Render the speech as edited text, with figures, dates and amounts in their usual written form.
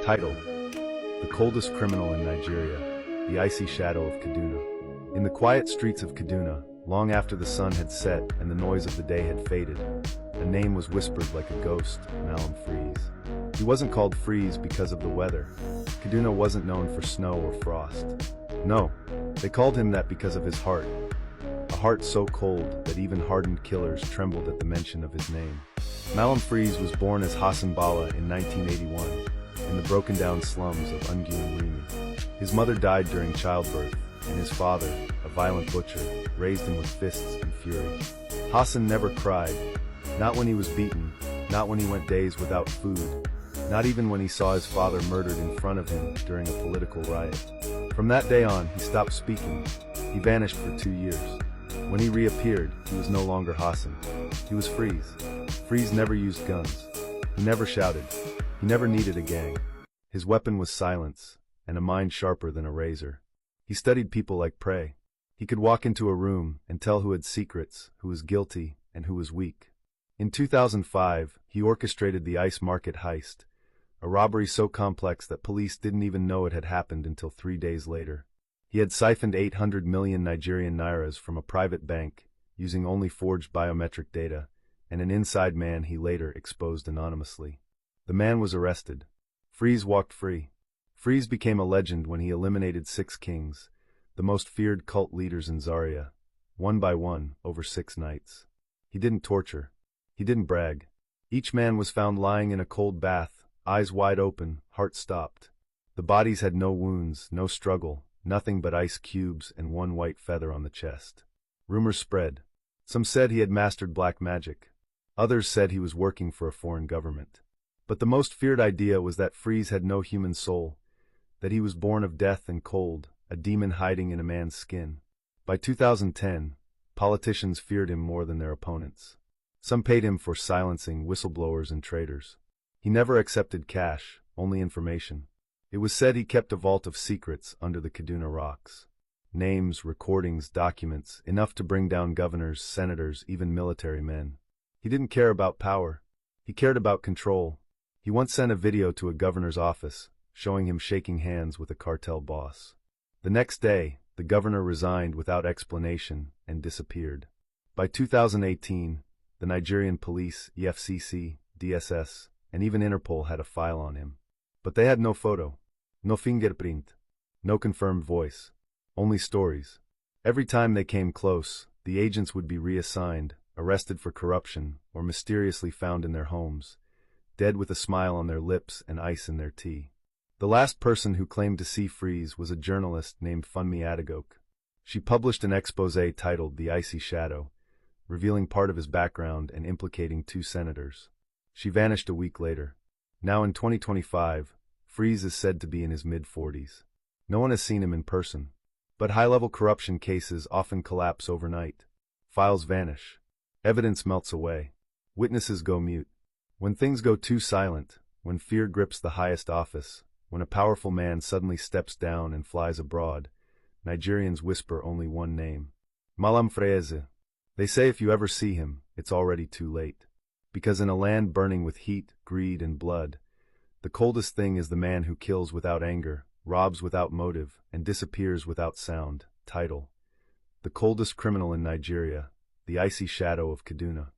Title: The coldest criminal in Nigeria, the icy shadow of Kaduna. In the quiet streets of Kaduna, long after the sun had set and the noise of the day had faded, a name was whispered like a ghost: Malam Freeze. He wasn't called Freeze because of the weather. Kaduna wasn't known for snow or frost. No, they called him that because of his heart. A heart so cold that even hardened killers trembled at the mention of his name. Malam Freeze was born as Hassan Bala in 1981, in the broken-down slums of Unguin Rimi. His mother died during childbirth, and his father, a violent butcher, raised him with fists and fury. Hassan never cried, not when he was beaten, not when he went days without food, not even when he saw his father murdered in front of him during a political riot. From that day on, he stopped speaking. He vanished for 2 years. When he reappeared, he was no longer Hassan. He was Freeze. Freeze never used guns. He never shouted. He never needed a gang. His weapon was silence, and a mind sharper than a razor. He studied people like prey. He could walk into a room and tell who had secrets, who was guilty, and who was weak. In 2005, he orchestrated the ice market heist, a robbery so complex that police didn't even know it had happened until 3 days later. He had siphoned 800 million Nigerian nairas from a private bank, using only forged biometric data, and an inside man he later exposed anonymously. The man was arrested. Freeze walked free. Freeze became a legend when he eliminated 6 kings, the most feared cult leaders in Zaria, one by one, over 6 nights. He didn't torture. He didn't brag. Each man was found lying in a cold bath, eyes wide open, heart stopped. The bodies had no wounds, no struggle, nothing but ice cubes and one white feather on the chest. Rumors spread. Some said he had mastered black magic. Others said he was working for a foreign government. But the most feared idea was that Freeze had no human soul, that he was born of death and cold, a demon hiding in a man's skin. By 2010, politicians feared him more than their opponents. Some paid him for silencing whistleblowers and traitors. He never accepted cash, only information. It was said he kept a vault of secrets under the Kaduna rocks. Names, recordings, documents, enough to bring down governors, senators, even military men. He didn't care about power. He cared about control. He once sent a video to a governor's office, showing him shaking hands with a cartel boss. The next day, the governor resigned without explanation and disappeared. By 2018, the Nigerian police, EFCC, DSS, and even Interpol had a file on him. But they had no photo, no fingerprint, no confirmed voice, only stories. Every time they came close, the agents would be reassigned, arrested for corruption, or mysteriously found in their homes, dead with a smile on their lips and ice in their tea. The last person who claimed to see Freeze was a journalist named Funmi Adegoke. She published an exposé titled The Icy Shadow, revealing part of his background and implicating 2 senators. She vanished a week later. Now in 2025, Freeze is said to be in his mid-40s. No one has seen him in person. But high-level corruption cases often collapse overnight. Files vanish. Evidence melts away. Witnesses go mute. When things go too silent, when fear grips the highest office, when a powerful man suddenly steps down and flies abroad, Nigerians whisper only one name: Malam Freeze. They say if you ever see him, it's already too late. Because in a land burning with heat, greed, and blood, the coldest thing is the man who kills without anger, robs without motive, and disappears without sound. Title: The coldest criminal in Nigeria, the icy shadow of Kaduna.